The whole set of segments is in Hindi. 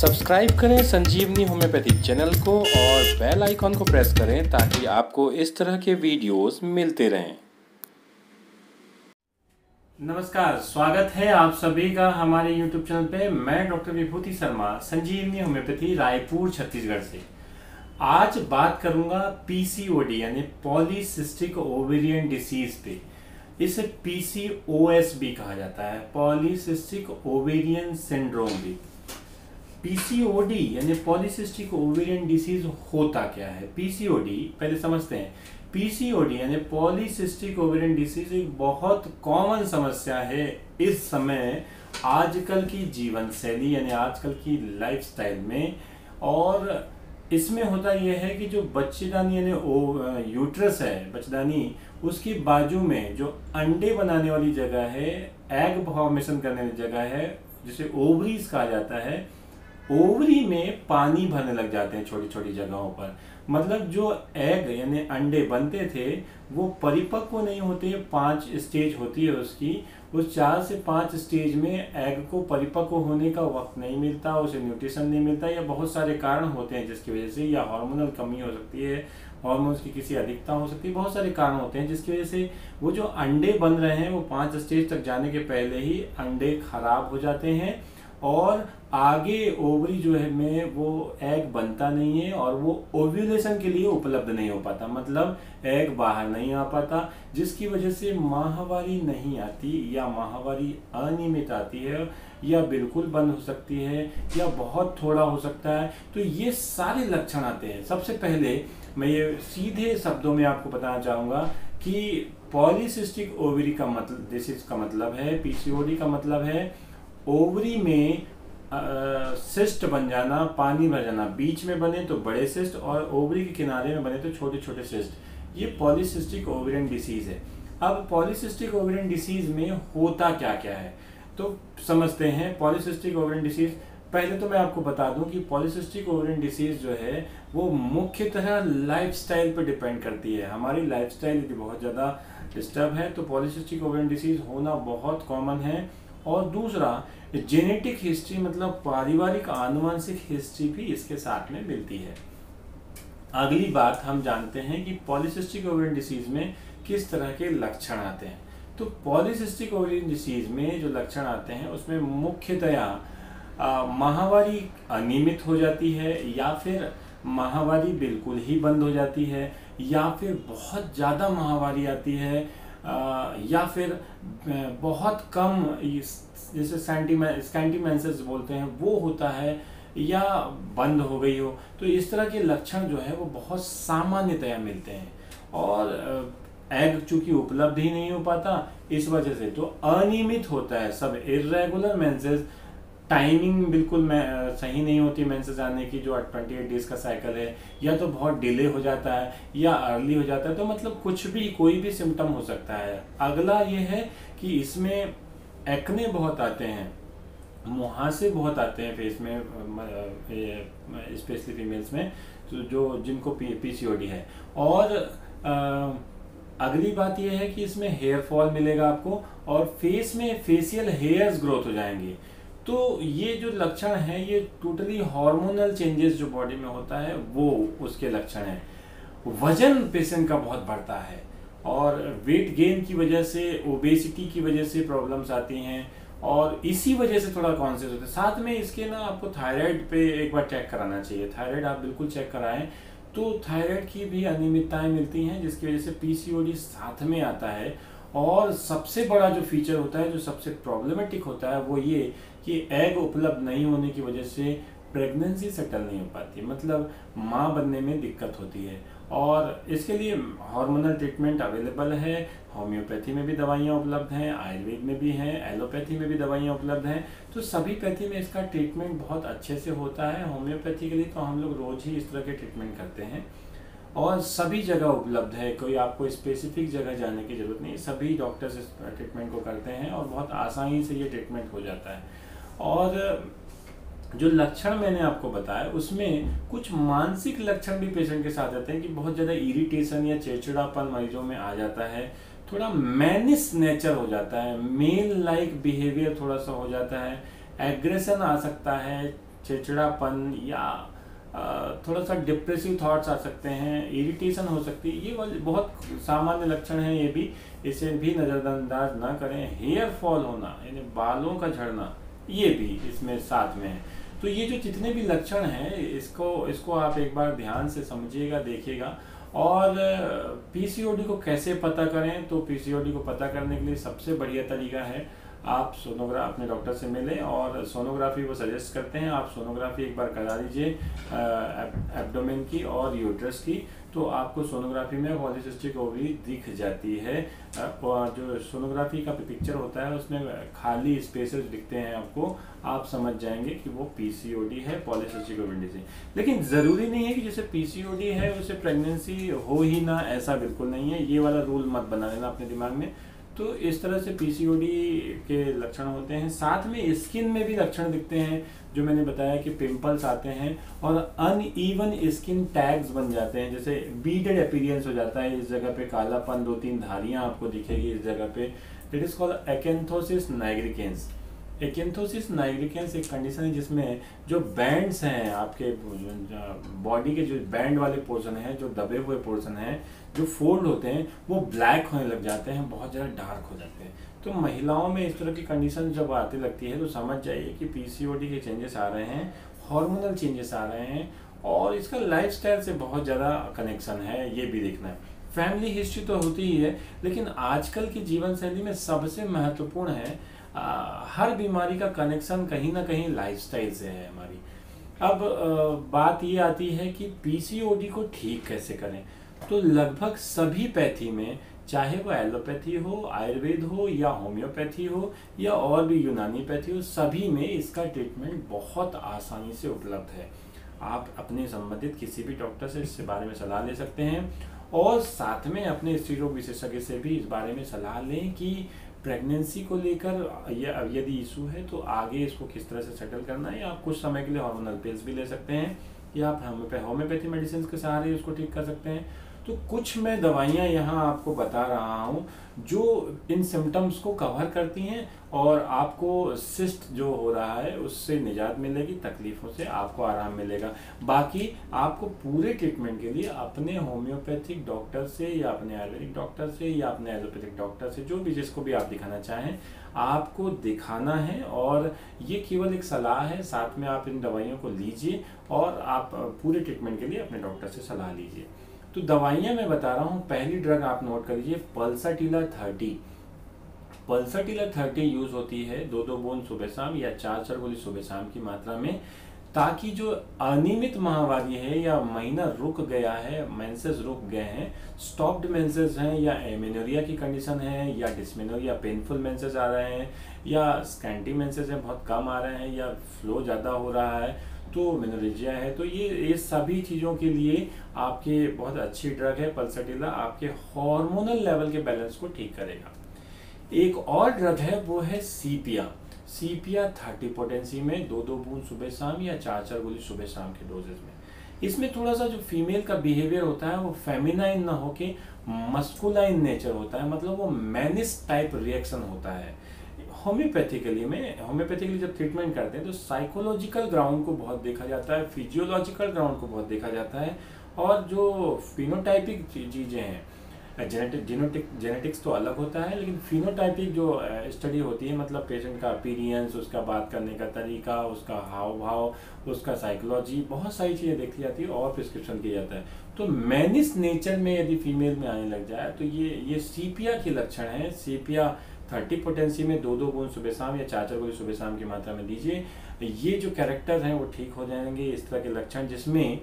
सब्सक्राइब करें संजीवनी होम्योपैथिक चैनल को और बेल आइकॉन को प्रेस करें ताकि आपको इस तरह के वीडियोस मिलते रहें। नमस्कार, स्वागत है आप सभी का हमारे YouTube चैनल पे। मैं डॉक्टर विभूति शर्मा, संजीवनी होम्योपैथी, रायपुर, छत्तीसगढ़ से। आज बात करूंगा पीसीओडी यानी पॉलीसिस्टिक ओवेरियन डिसीज पे। इसे पीसीओएस भी कहा जाता है, पॉलीसिस्टिक ओवेरियन सिंड्रोम भी। पीसीओडी यानी पॉलीसिस्टिक ओवेरियन डिसीज होता क्या है? पीसीओडी पहले समझते हैं। पीसीओडी यानी पॉलीसिस्टिक ओवेरियन डिसीज एक बहुत कॉमन समस्या है इस समय आजकल की जीवन शैली यानी आजकल की लाइफस्टाइल में। और इसमें होता यह है कि जो बच्चेदानी यानी यूट्रस है, बच्चेदानी, उसकी बाजू में जो अंडे बनाने वाली जगह है, एग फॉर्मेशन करने वाली जगह है, जिसे ओवरीज कहा जाता है, ओवरी में पानी भरने लग जाते हैं छोटी छोटी जगहों पर। मतलब जो एग यानी अंडे बनते थे वो परिपक्व नहीं होते। 5 स्टेज होती है उसकी। उस 4 से 5 स्टेज में एग को परिपक्व होने का वक्त नहीं मिलता, उसे न्यूट्रिशन नहीं मिलता, या बहुत सारे कारण होते हैं जिसकी वजह से, या हार्मोनल कमी हो सकती है, हार्मोन्स की किसी अधिकता हो सकती है, बहुत सारे कारण होते हैं जिसकी वजह से वो जो अंडे बन रहे हैं वो 5 स्टेज तक जाने के पहले ही अंडे खराब हो जाते हैं और आगे ओवरी जो है में वो एग बनता नहीं है और वो ओव्यूलेशन के लिए उपलब्ध नहीं हो पाता। मतलब एग बाहर नहीं आ पाता, जिसकी वजह से माहवारी नहीं आती, या माहवारी अनियमित आती है, या बिल्कुल बंद हो सकती है, या बहुत थोड़ा हो सकता है। तो ये सारे लक्षण आते हैं। सबसे पहले मैं ये सीधे शब्दों में आपको बताना चाहूँगा कि पॉलीसिस्टिक ओवरी का मतलब, डिसीज का मतलब है, पीसीओडी का मतलब है ओवरी में सिस्ट बन जाना, पानी भर जाना। बीच में बने तो बड़े सिस्ट और ओवरी के किनारे में बने तो छोटे छोटे सिस्ट। ये पॉलीसिस्टिक ओवेरियन डिसीज है। अब पॉलीसिस्टिक ओवेरियन डिसीज में होता क्या क्या है तो समझते हैं। पॉलीसिस्टिक ओवेरियन डिसीज, पहले तो मैं आपको बता दूं कि पॉलीसिस्टिक ओवेरियन डिसीज जो है वो मुख्यतः लाइफस्टाइल पर डिपेंड करती है। हमारी लाइफस्टाइल यदि बहुत ज़्यादा डिस्टर्ब है तो पॉलीसिस्टिक ओवेरियन डिसीज होना बहुत कॉमन है। और दूसरा, जेनेटिक हिस्ट्री मतलब पारिवारिक आनुवंशिक हिस्ट्री भी इसके साथ में मिलती है। अगली बात हम जानते हैं कि पॉलीसिस्टिक ओवेरियन डिसीज में किस तरह के लक्षण आते हैं। तो पॉलीसिस्टिक ओवेरियन डिसीज में जो लक्षण आते हैं उसमें मुख्यतया माहवारी अनियमित हो जाती है, या फिर माहवारी बिल्कुल ही बंद हो जाती है, या फिर बहुत ज़्यादा माहवारी आती है, या फिर बहुत कम, जैसे स्कैंटी मेंसेस बोलते हैं वो होता है, या बंद हो गई हो। तो इस तरह के लक्षण जो है वो बहुत सामान्यतया मिलते हैं। और एग चूंकि उपलब्ध ही नहीं हो पाता इस वजह से तो अनियमित होता है सब। इर्रेगुलर मेंसेस, टाइमिंग बिल्कुल सही नहीं होती मेंसेस आने की, जो 28 डेज का साइकिल है, या तो बहुत डिले हो जाता है या अर्ली हो जाता है। तो मतलब कुछ भी, कोई भी सिम्टम हो सकता है। अगला ये है कि इसमें एक्ने बहुत आते हैं, मुहासे बहुत आते हैं फेस में, स्पेशली फीमेल्स में, तो जो जिनको पीसीओडी है। और अगली बात यह है कि इसमें हेयर फॉल मिलेगा आपको, और फेस में फेशियल हेयर्स ग्रोथ हो जाएंगे। तो ये जो लक्षण है ये टोटली हार्मोनल चेंजेस जो बॉडी में होता है वो उसके लक्षण है। वजन पेशेंट का बहुत बढ़ता है और वेट गेन की वजह से, ओबेसिटी की वजह से प्रॉब्लम्स आती हैं, और इसी वजह से थोड़ा कॉन्शियस होते हैं। साथ में इसके ना आपको थायराइड पे एक बार चेक कराना चाहिए। थायराइड आप बिल्कुल चेक कराएं। तो थायराइड की भी अनियमितताएं मिलती हैं जिसकी वजह से पीसीओडी साथ में आता है। और सबसे बड़ा जो फीचर होता है, जो सबसे प्रॉब्लमेटिक होता है, वो ये कि एग उपलब्ध नहीं होने की वजह से प्रेगनेंसी सेटल नहीं हो पाती, मतलब माँ बनने में दिक्कत होती है। और इसके लिए हार्मोनल ट्रीटमेंट अवेलेबल है। होम्योपैथी में भी दवाइयाँ उपलब्ध हैं, आयुर्वेद में भी हैं, एलोपैथी में भी दवाइयाँ उपलब्ध हैं। तो सभी पैथी में इसका ट्रीटमेंट बहुत अच्छे से होता है। होम्योपैथी के लिए तो हम लोग रोज ही इस तरह के ट्रीटमेंट करते हैं और सभी जगह उपलब्ध है। कोई आपको स्पेसिफिक जगह जाने की जरूरत नहीं, सभी डॉक्टर्स इस ट्रीटमेंट को करते हैं और बहुत आसानी से ये ट्रीटमेंट हो जाता है। और जो लक्षण मैंने आपको बताया उसमें कुछ मानसिक लक्षण भी पेशेंट के साथ आते हैं कि बहुत ज़्यादा इरिटेशन या चिड़चिड़ापन मरीजों में आ जाता है, थोड़ा मैनिस नेचर हो जाता है, मेल लाइक बिहेवियर थोड़ा सा हो जाता है, एग्रेशन आ सकता है, चिड़चिड़ापन या थोड़ा सा डिप्रेसिव थॉट्स आ सकते हैं, इरिटेशन हो सकती है, ये वाले बहुत सामान्य लक्षण हैं ये भी, इसे भी नज़रअंदाज ना करें। हेयर फॉल होना यानी बालों का झड़ना, ये भी इसमें साथ में है। तो ये जो जितने भी लक्षण हैं इसको आप एक बार ध्यान से समझिएगा, देखिएगा। और पीसीओडी को कैसे पता करें, तो पीसीओडी को पता करने के लिए सबसे बढ़िया तरीका है आप अपने डॉक्टर से मिलें और सोनोग्राफी वो सजेस्ट करते हैं, आप सोनोग्राफी एक बार करा लीजिए एब्डोमेन की और यूट्रस की, तो आपको सोनोग्राफी में पॉलीसिस्टिक ओवरी दिख जाती है। जो सोनोग्राफी का पिक्चर होता है उसमें खाली स्पेसेस दिखते हैं आपको, आप समझ जाएंगे कि वो पीसीओडी है, पॉलीसिस्टिक ओवरी डिजीज। लेकिन ज़रूरी नहीं है कि जैसे पीसीओडी है उसे प्रेगनेंसी हो ही ना, ऐसा बिल्कुल नहीं है। ये वाला रूल मत बना लेना अपने दिमाग में। तो इस तरह से पीसीओडी के लक्षण होते हैं। साथ में स्किन में भी लक्षण दिखते हैं, जो मैंने बताया कि पिंपल्स आते हैं और अनइवन स्किन टैग्स बन जाते हैं, जैसे बीडेड अपीयरेंस हो जाता है, इस जगह पे कालापन, 2-3 धारियां आपको दिखेगी इस जगह पे। It is called acanthosis nigricans. Acanthosis nigricans एक कंडीशन है जिसमें जो बैंड्स हैं आपके बॉडी के, जो बैंड वाले पोर्शन हैं, जो दबे हुए पोर्शन हैं, जो फोल्ड होते हैं, वो ब्लैक होने लग जाते हैं, बहुत ज़्यादा डार्क हो जाते हैं। तो महिलाओं में इस तरह की कंडीशन जब आती लगती है तो समझ जाइए कि पीसीओडी के चेंजेस आ रहे हैं, हार्मोनल चेंजेस आ रहे हैं, और इसका लाइफस्टाइल से बहुत ज़्यादा कनेक्शन है, ये भी देखना है। फैमिली हिस्ट्री तो होती ही है, लेकिन आजकल की जीवन शैली में सबसे महत्वपूर्ण है, हर बीमारी का कनेक्शन कहीं ना कहीं लाइफस्टाइल से है हमारी। अब बात ये आती है कि पीसीओडी को ठीक कैसे करें। तो लगभग सभी पैथी में, चाहे वो एलोपैथी हो, आयुर्वेद हो या होम्योपैथी हो या और भी यूनानी पैथी हो, सभी में इसका ट्रीटमेंट बहुत आसानी से उपलब्ध है। आप अपने संबंधित किसी भी डॉक्टर से इसके बारे में सलाह ले सकते हैं, और साथ में अपने स्त्री रोग विशेषज्ञ से भी इस बारे में सलाह लें कि प्रेगनेंसी को लेकर यदि इशू है तो आगे इसको किस तरह से सेटल करना है। आप कुछ समय के लिए हार्मोनल पिल्स भी ले सकते हैं, या आप होम्योपैथी मेडिसिन के सहारे उसको ठीक कर सकते हैं। तो कुछ मैं दवाइयाँ यहाँ आपको बता रहा हूँ जो इन सिम्टम्स को कवर करती हैं, और आपको सिस्ट जो हो रहा है उससे निजात मिलेगी, तकलीफ़ों से आपको आराम मिलेगा। बाकी आपको पूरे ट्रीटमेंट के लिए अपने होम्योपैथिक डॉक्टर से या अपने आयुर्वेदिक डॉक्टर से या अपने एलोपैथिक डॉक्टर से, जो भी जिसको भी आप दिखाना चाहें, आपको दिखाना है। और ये केवल एक सलाह है, साथ में आप इन दवाइयों को लीजिए और आप पूरे ट्रीटमेंट के लिए अपने डॉक्टर से सलाह लीजिए। तो दवाइयाँ मैं बता रहा हूँ, पहली ड्रग आप नोट कर लीजिए, पल्साटिला 30। पल्साटिला 30 यूज होती है 2-2 बूंद सुबह शाम या 4-4 गोली सुबह शाम की मात्रा में, ताकि जो अनियमित माहवारी है या महीना रुक गया है, मेंसेस रुक गए हैं, स्टॉप्ड मेंसेस हैं, या एमेनोरिया की कंडीशन है, या डिस्मेनोरिया पेनफुल मेंसेस आ रहे हैं, या स्कैंटी मेंसेस हैं बहुत कम आ रहे हैं, या फ्लो ज़्यादा हो रहा है, तो मेनोरेजिया है, तो ये सभी चीज़ों के लिए आपके बहुत अच्छी ड्रग है पल्साटिला, आपके हार्मोनल लेवल के बैलेंस को ठीक करेगा। एक और ड्रग है, वो है सीपिया। सीपिया 30 पोटेंसी में 2-2 बूंद सुबह शाम या 4-4 गोली सुबह शाम के डोजेज में। इसमें थोड़ा सा जो फीमेल का बिहेवियर होता है वो फेमिनाइन ना होके मस्कुलाइन नेचर होता है, मतलब वो मैनिस टाइप रिएक्शन होता है। होम्योपैथिकली जब ट्रीटमेंट करते हैं तो साइकोलॉजिकल ग्राउंड को बहुत देखा जाता है, फिजियोलॉजिकल ग्राउंड को बहुत देखा जाता है, और जो फिनोटाइपिक चीज़ें हैं, जेनेटिक्स तो अलग होता है, लेकिन फिनोटाइपिक जो स्टडी होती है, मतलब पेशेंट का अपीयरेंस, उसका बात करने का तरीका, उसका हाव भाव, उसका साइकोलॉजी, बहुत सारी चीज़ें देखी जाती है और प्रिस्क्रिप्शन किया जाता है। तो मैनिस नेचर में यदि फीमेल में आने लग जाए तो ये सीपिया के लक्षण हैं। सीपिया 30 पोटेंसी में 2-2 बूंद सुबह शाम या 4-4 गोली सुबह शाम की मात्रा में दीजिए। ये जो कैरेक्टर हैं वो ठीक हो जाएंगे। इस तरह के लक्षण जिसमें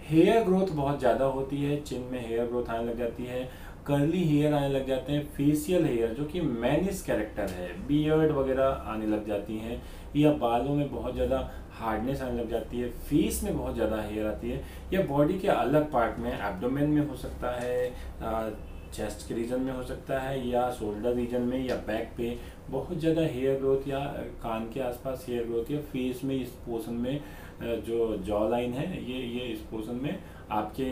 हेयर ग्रोथ बहुत ज़्यादा होती है, चिन में हेयर ग्रोथ आने लग जाती है, कर्ली हेयर आने लग जाते हैं, फेशियल हेयर जो कि मैनिस कैरेक्टर है, बियर्ड वगैरह आने लग जाती हैं, या बालों में बहुत ज़्यादा हार्डनेस आने लग जाती है, फेस में बहुत ज़्यादा हेयर आती है, या बॉडी के अलग पार्ट में, एब्डोमेन में हो सकता है, चेस्ट के रीजन में हो सकता है, या शोल्डर रीजन में या बैक पे बहुत ज़्यादा हेयर ग्रोथ, या कान के आसपास हेयर ग्रोथ, या फेस में इस पोर्शन में जो जॉ लाइन है ये इस पोर्शन में आपके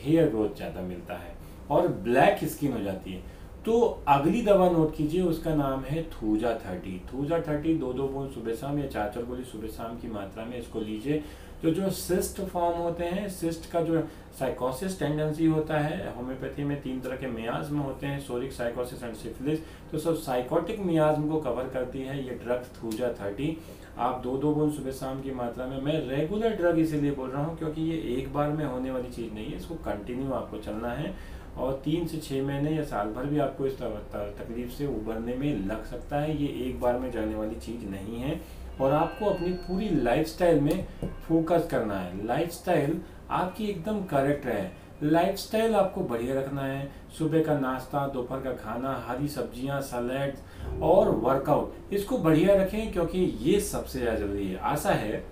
हेयर ग्रोथ ज़्यादा मिलता है, और ब्लैक स्किन हो जाती है। तो अगली दवा नोट कीजिए, उसका नाम है थूजा 30। थूजा 30 2-2 बूंद सुबह शाम या 4-4 गोली सुबह शाम की मात्रा में इसको लीजिए। जो सिस्ट फॉर्म होते हैं, सिस्ट का जो साइकोसिस टेंडेंसी होता है, होम्योपैथी में 3 तरह के मियाज्म होते हैं, सोरिक, साइकोसिस एंड सिफिलिस। तो सब साइकोटिक मियाज्म को कवर करती है ये ड्रग थूजा 30। आप 2-2 बूंद सुबह शाम की मात्रा में, मैं रेगुलर ड्रग इसीलिए बोल रहा हूँ क्योंकि ये एक बार में होने वाली चीज़ नहीं है, इसको कंटिन्यू आपको चलना है और 3 से 6 महीने या साल भर भी आपको इस तकलीफ से उबरने में लग सकता है। ये एक बार में जाने वाली चीज़ नहीं है और आपको अपनी पूरी लाइफस्टाइल में फोकस करना है। लाइफस्टाइल आपकी एकदम करेक्ट है, लाइफस्टाइल आपको बढ़िया रखना है। सुबह का नाश्ता, दोपहर का खाना, हरी सब्जियां, सलाद और वर्कआउट, इसको बढ़िया रखें क्योंकि ये सबसे ज़्यादा जरूरी है। आशा है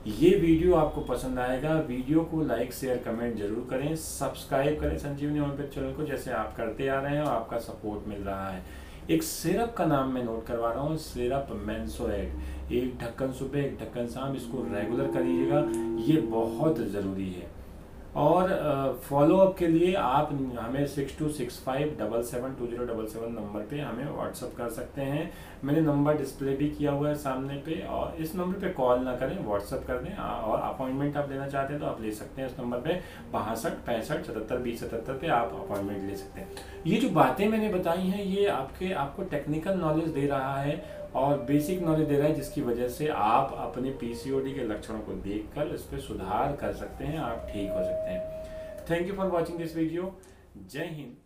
ये वीडियो आपको पसंद आएगा। वीडियो को लाइक, शेयर, कमेंट जरूर करें, सब्सक्राइब करें संजीवनी होम्योपैथी चैनल को, जैसे आप करते आ रहे हैं और आपका सपोर्ट मिल रहा है। एक सिरप का नाम मैं नोट करवा रहा हूँ, सिरप मेंसोएट। 1 ढक्कन सुबह, 1 ढक्कन शाम, इसको रेगुलर करिएगा, ये बहुत ज़रूरी है। और फॉलोअप के लिए आप हमें 6265772077 नंबर पे हमें व्हाट्सअप कर सकते हैं। मैंने नंबर डिस्प्ले भी किया हुआ है सामने पे, और इस नंबर पे कॉल ना करें, व्हाट्सअप कर दें। और अपॉइंटमेंट आप लेना चाहते हैं तो आप ले सकते हैं इस नंबर पे 62 65 77 20 77 पे आप अपॉइंटमेंट ले सकते हैं। ये जो बातें मैंने बताई हैं ये आपको टेक्निकल नॉलेज दे रहा है और बेसिक नॉलेज दे रहा है, जिसकी वजह से आप अपने पीसीओडी के लक्षणों को देखकर इस पर सुधार कर सकते हैं, आप ठीक हो सकते हैं। Thank you for watching this video. जय हिंद।